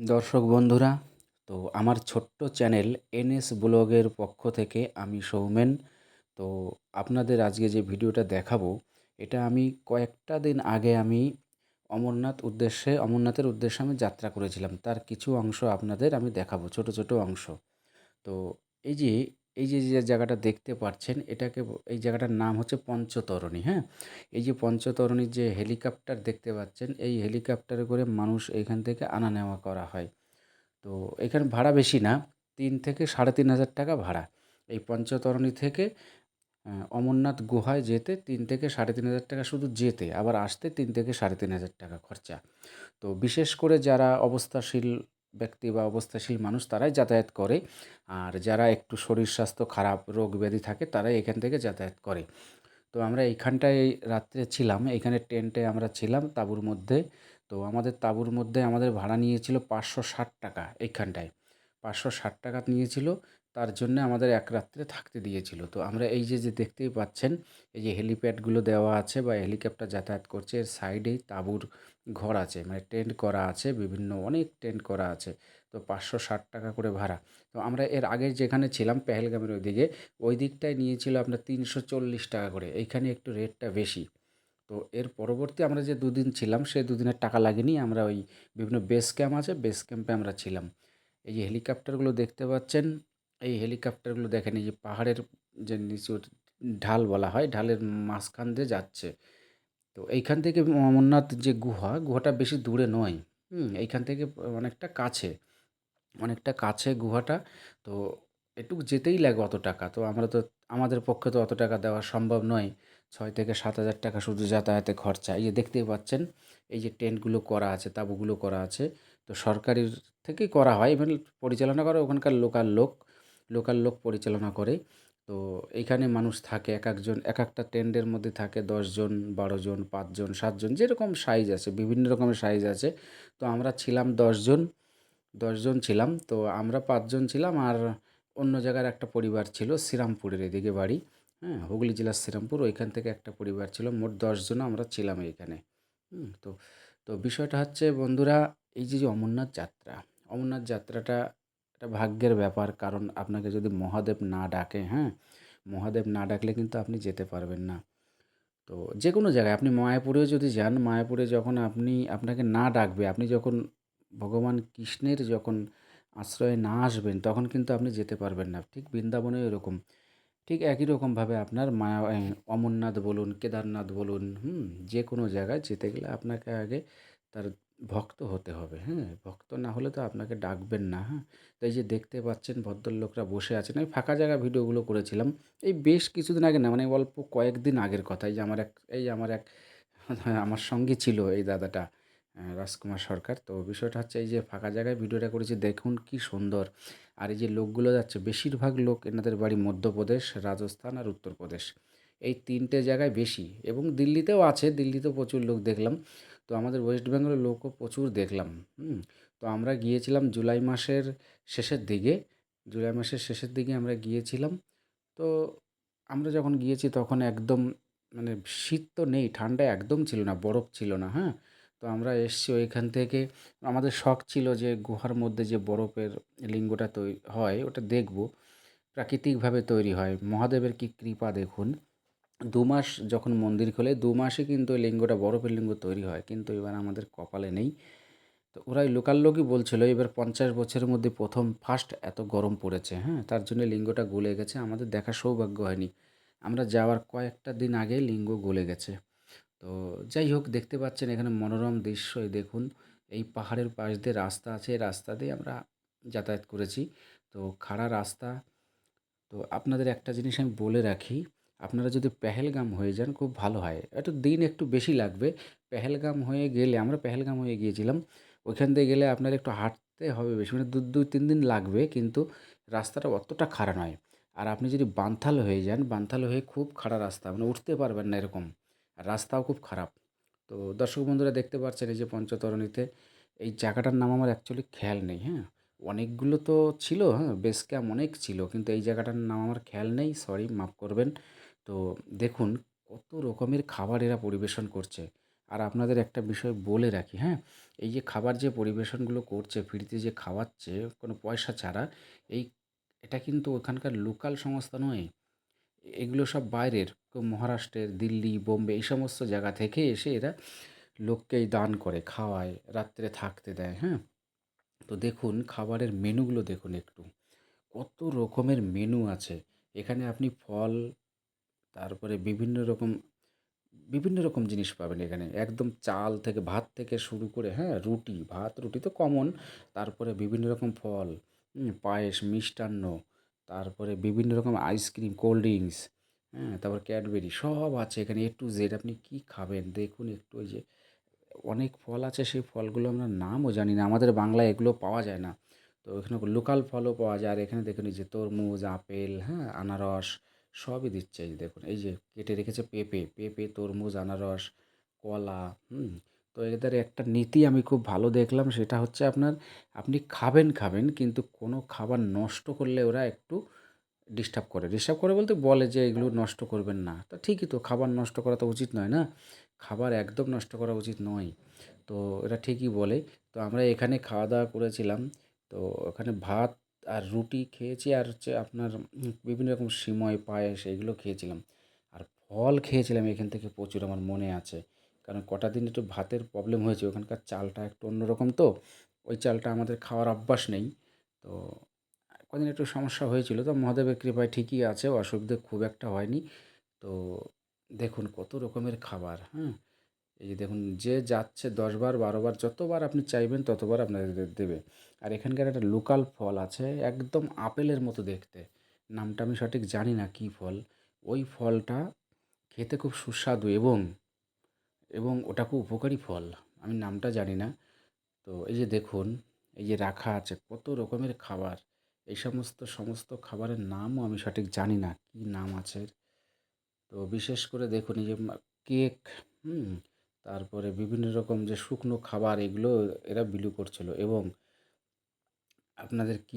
দর্শক বন্ধুরা, তো আমার ছোট্ট চ্যানেল এনএস ব্লগের পক্ষ থেকে আমি সৌমেন। তো আপনাদের আজকে যে ভিডিওটা দেখাবো, এটা আমি কয়েকটা দিন আগে আমি অমরনাথের উদ্দেশ্যে আমি যাত্রা করেছিলাম। তার কিছু অংশ আপনাদের আমি দেখাবো, ছোট ছোট অংশ। তো এই যে যে জায়গাটা দেখতে পাচ্ছেন, এই জায়গাটার নাম হচ্ছে পঞ্চতরণী। হ্যাঁ, এই যে পঞ্চতরণীর যে হেলিকপ্টার দেখতে পাচ্ছেন, এই হেলিকপ্টারে করে মানুষ এইখান থেকে আনা নেওয়া করা হয়। তো এখানে ভাড়া বেশি না, ৩ থেকে ৩,৫০০ টাকা ভাড়া। এই পঞ্চতরণী থেকে অমরনাথ গুহায় যেতে ৩ থেকে ৩,৫০০ টাকা শুধু যেতে, আবার আসতে ৩ থেকে ৩,৫০০ টাকা খরচা। তো বিশেষ করে যারা অবস্থাশীল ব্যক্তি বা অবস্থাশীল মানুষ তারাই যাতায়াত করে, আর যারা একটু শরীর স্বাস্থ্য খারাপ, রোগ ব্যাধি থাকে তারাই এখান থেকে যাতায়াত করে। তো আমরা এইখানটায় রাত্রে ছিলাম, এখানে টেন্টে আমরা ছিলাম তাঁবুর মধ্যে। তো আমাদের তাঁবুর মধ্যে আমাদের ভাড়া নিয়েছিল ৫৬০ টাকা এইখানটায়। ৫৬০ টাকা নিয়েছিল, তার জন্যে আমাদের এক রাত্রে থাকতে দিয়েছিল। তো আমরা এই যে দেখতেই পাচ্ছেন, এই যে হেলিপ্যাডগুলো দেওয়া আছে বা হেলিকপ্টার যাতায়াত করছে, এর সাইডেই তাঁবুর ঘর আছে, মানে টেন্ট করা আছে, বিভিন্ন অনেক টেন্ট করা আছে। তো ৫৬০ টাকা করে ভাড়া। তো আমরা এর আগে যেখানে ছিলাম পেহেলগামের ওইদিকে, ওই দিকটায় নিয়েছিল আপনার ৩৪০ টাকা করে, এইখানে একটু রেটটা বেশি। তো এর পরবর্তী আমরা যে দুদিন ছিলাম, সে দুদিনের টাকা লাগেনি, আমরা ওই বিভিন্ন বেস ক্যাম্প আছে, বেস ক্যাম্পে আমরা ছিলাম। এই যে হেলিকপ্টারগুলো দেখতে পাচ্ছেন, এই হেলিকপ্টারগুলো দেখেন, এই যে পাহাড়ের যে নিচু ঢাল বলা হয়, ঢালের মাঝখান দিয়ে যাচ্ছে। তো এইখান থেকে অমরনাথ যে গুহাটা বেশি দূরে নয়। এইখান থেকে অনেকটা কাছে, অনেকটা কাছে গুহাটা। তো এটুকু যেতেই লাগে অত টাকা। তো আমাদের পক্ষে তো অত টাকা দেওয়া সম্ভব নয়। ৬ থেকে ৭ হাজার টাকা শুধু যাতায়াতে খরচা। এই যে দেখতেই পাচ্ছেন, এই যে টেন্টগুলো করা আছে, তাঁবুগুলো করা আছে। তো সরকারের থেকেই করা হয়, এবং পরিচালনা করে ওখানকার লোকাল লোক পরিচালনা করে। তো এইখানে মানুষ থাকে, এক একটা টেন্টের মধ্যে থাকে ১০ জন, ১২ জন, ৫ জন, ৭ জন, যেরকম সাইজ আছে, বিভিন্ন রকমের সাইজ আছে। তো আমরা ছিলাম ১০ জন, ১০ জন ছিলাম। তো আমরা ৫ জন ছিলাম, আর অন্য জায়গার একটা পরিবার ছিল, শ্রীরামপুরের এদিকে বাড়ি। হ্যাঁ, হুগলি জেলার শ্রীরামপুর, ওইখান থেকে একটা পরিবার ছিল। মোট ১০ জন আমরা ছিলাম এইখানে। তো তো বিষয়টা হচ্ছে বন্ধুরা, এই যে অমরনাথ যাত্রাটা একটা ভাগ্যের ব্যাপার। কারণ আপনাকে যদি মহাদেব না ডাকে, হ্যাঁ? মহাদেব না ডাকলে কিন্তু আপনি যেতে পারবেন না। তো যেকোনো জায়গায় আপনি মায়াপুরেও যদি যান, মায়াপুরে যখন আপনাকে না ডাকবে, আপনি যখন ভগবান কৃষ্ণের যখন আশ্রয়ে না আসবেন, তখন কিন্তু আপনি যেতে পারবেন না। ঠিক বৃন্দাবনেও এরকম। ঠিক একই রকমভাবে আপনার অমরনাথ বলুন, কেদারনাথ বলুন, যেকোনো জায়গায় যেতে গেলে আপনাকে আগে তার ভক্ত হতে হবে, হ্যাঁ? ভক্ত না হলে তো আপনাকে ডাকবেন না, হ্যাঁ? তো এই যে দেখতে পাচ্ছেন ভদ্রলোকরা বসে আছেন। আমি ফাঁকা জায়গায় ভিডিওগুলো করেছিলাম। এই বেশ কিছুদিন আগে না, মানে অল্প কয়েকদিন আগের কথা। এই যে আমার এক আমার সঙ্গে ছিল এই দাদাটা, রাজকুমার সরকার। তো বিষয়টা হচ্ছে, এই যে ফাঁকা জায়গায় ভিডিওটা করেছি, দেখুন কি সুন্দর। আর এই যে লোকগুলো যাচ্ছে, বেশিরভাগ লোক এনাদের বাড়ি মধ্যপ্রদেশ, রাজস্থান আর উত্তরপ্রদেশ। এই ৩টে জায়গায় বেশি, এবং দিল্লিতেও আছে, দিল্লিতেও প্রচুর লোক দেখলাম। তো আমাদের ওয়েস্ট বেঙ্গলের লোকও প্রচুর দেখলাম। তো আমরা গিয়েছিলাম জুলাই মাসের শেষের দিকে আমরা গিয়েছিলাম। তো আমরা যখন গিয়েছি তখন একদম, মানে শীত তো নেই, ঠান্ডা একদম ছিল না, বরফ ছিল না, হ্যাঁ? তো আমরা এসছি ওইখান থেকে। আমাদের শখ ছিল যে গুহার মধ্যে যে বরফের লিঙ্গটা হয় ওটা দেখব। প্রাকৃতিকভাবে তৈরি হয়, মহাদেবের কি কৃপা দেখুন। ২ মাস যখন মন্দির খোলে, ২ মাসে কিন্তু ওই লিঙ্গটা, বরফের লিঙ্গ তৈরি হয়, কিন্তু এবার আমাদের কপালে নেই। তো ওরা ওই লোকাল লোকই বলছিল এবার ৫০ বছরের মধ্যে প্রথম ফার্স্ট এত গরম পড়েছে, হ্যাঁ? তার জন্য লিঙ্গটা গলে গেছে, আমাদের দেখার সৌভাগ্য হয়নি। আমরা যাওয়ার কয়েকটা দিন আগে লিঙ্গ গলে গেছে। তো যাই হোক, দেখতে পাচ্ছেন এখানে মনোরম দৃশ্য, এই দেখুন। এই পাহাড়ের পাশ দিয়ে রাস্তা আছে, এই রাস্তা দিয়ে আমরা যাতায়াত করেছি। তো খাড়া রাস্তা। তো আপনাদের একটা জিনিস আমি বলে রাখি, আপনারা যদি পেহেলগাম হয়ে যান খুব ভালো হয়। দিন একটু বেশি লাগবে। আমরা পেহেলগাম হয়ে গিয়েছিলাম। ওইখান দিয়ে গেলে আপনার একটু হাঁটতে হবে বেশি, মানে ২-৩ দিন লাগবে, কিন্তু রাস্তাটা অতটা খাড়া নয়। আর আপনি যদি বানথাল হয়ে যান, বানথাল হয়ে খুব খাড়া রাস্তা, মানে উঠতে পারবেন না এরকম। আর রাস্তাও খুব খারাপ। তো দর্শক বন্ধুরা দেখতে পাচ্ছেন, এই যে পঞ্চতরণীতে, এই জায়গাটার নাম আমার অ্যাকচুয়ালি খেয়াল নেই, হ্যাঁ? অনেকগুলো তো ছিল, হ্যাঁ? বেস ক্যাম্প অনেক ছিল, কিন্তু এই জায়গাটার নাম আমার খেয়াল নেই। সরি, মাফ করবেন। তো দেখুন কত রকমের খাবার এরা পরিবেশন করছে। আর আপনাদের একটা বিষয় বলে রাখি, হ্যাঁ? এই যে খাবার যে পরিবেশনগুলো করছে, ফ্রিতে যে খাওয়াচ্ছে কোনো পয়সা ছাড়া, এই এটা কিন্তু ওখানকার লোকাল সংস্থা নয়। এগুলো সব বাইরের। মহারাষ্ট্রের, দিল্লি, বোম্বে এই সমস্ত জায়গা থেকে এসে এরা লোককে এই দান করে, খাওয়ায়, রাত্রে থাকতে দেয়, হ্যাঁ? তো দেখুন খাবারের মেনুগুলো দেখুন একটু। কত রকমের মেনু আছে। এখানে আপনি ফল, তারপরে বিভিন্ন রকম জিনিস পাবেন এখানে। একদম চাল থেকে ভাত থেকে শুরু করে, হ্যাঁ? রুটি, ভাত, রুটি তো কমন। তারপরে বিভিন্ন রকম ফল, পায়েস, মিষ্টান্ন, তারপরে বিভিন্ন রকম আইসক্রিম, কোল্ড ড্রিংকস, হ্যাঁ? তারপর ক্যাডবেরি সব আছে এখানে A to Z। আপনি কী খাবেন দেখুন একটু। ওই যে অনেক ফল আছে, সেই ফলগুলো আমরা নামও জানি না। আমাদের বাংলায় এগুলো পাওয়া যায় না। তো এখানে লোকাল ফলও পাওয়া যায়। আর এখানে দেখুন এই যে তরমুজ, আপেল, হ্যাঁ? আনারস সবই দিচ্ছে। এই যে দেখুন, এই যে কেটে রেখেছে পেঁপে, তরমুজ, আনারস, কলা, হুম? তো এদের একটা নীতি আমি খুব ভালো দেখলাম, সেটা হচ্ছে আপনার আপনি খাবেন কিন্তু কোনো খাবার নষ্ট করলে ওরা একটু ডিস্টার্ব করে বলতে বলে যে এগুলো নষ্ট করবেন না। তা ঠিকই তো, খাবার নষ্ট করা তো উচিত নয় না? খাবার একদম নষ্ট করা উচিত নয়। তো এটা ঠিকই বলে। তো আমরা এখানে খাওয়া-দাওয়া করেছিলাম। তো ওখানে ভাত আর রুটি খেয়েছি, আর হচ্ছে আপনার বিভিন্ন রকম সিমই, পায়েস এগুলো খেয়েছিলাম। আর ফল খেয়েছিলাম এখান থেকে প্রচুর, আমার মনে আছে। কারণ কটা দিন একটু ভাতের প্রবলেম হয়েছে। ওখানকার চালটা একটু অন্যরকম তো। ওই চালটা আমাদের খাওয়ার অভ্যাস নেই। তো কদিন একটু সমস্যা হয়েছিল। তো মহাদেবের কৃপায় ঠিকই আছে, অসুবিধে খুব একটা হয়নি। তো দেখুন কত রকমের খাবার, হ্যাঁ? এই যে দেখুন, যে যাচ্ছে ১০ বার ১২ বার, যতবার আপনি চাইবেন ততবার আপনাদের দেবে। আর এখানকার একটা লোকাল ফল আছে, একদম আপেলের মতো দেখতে। নামটা আমি সঠিক জানি না কী ফল। ওই ফলটা খেতে খুব সুস্বাদু, এবং ওটা খুব উপকারী ফল। আমি নামটা জানি না। তো এই যে দেখুন, এই যে রাখা আছে কত রকমের খাবার। এই সমস্ত খাবারের নামও আমি সঠিক জানি না, কী নাম আছে। তো বিশেষ করে দেখুন এই যে কেক, হুম? তারপরে বিভিন্ন রকম যে শুকনো খাবার, এগুলো এরা বিলি করছিল। এবং আপনাদের কি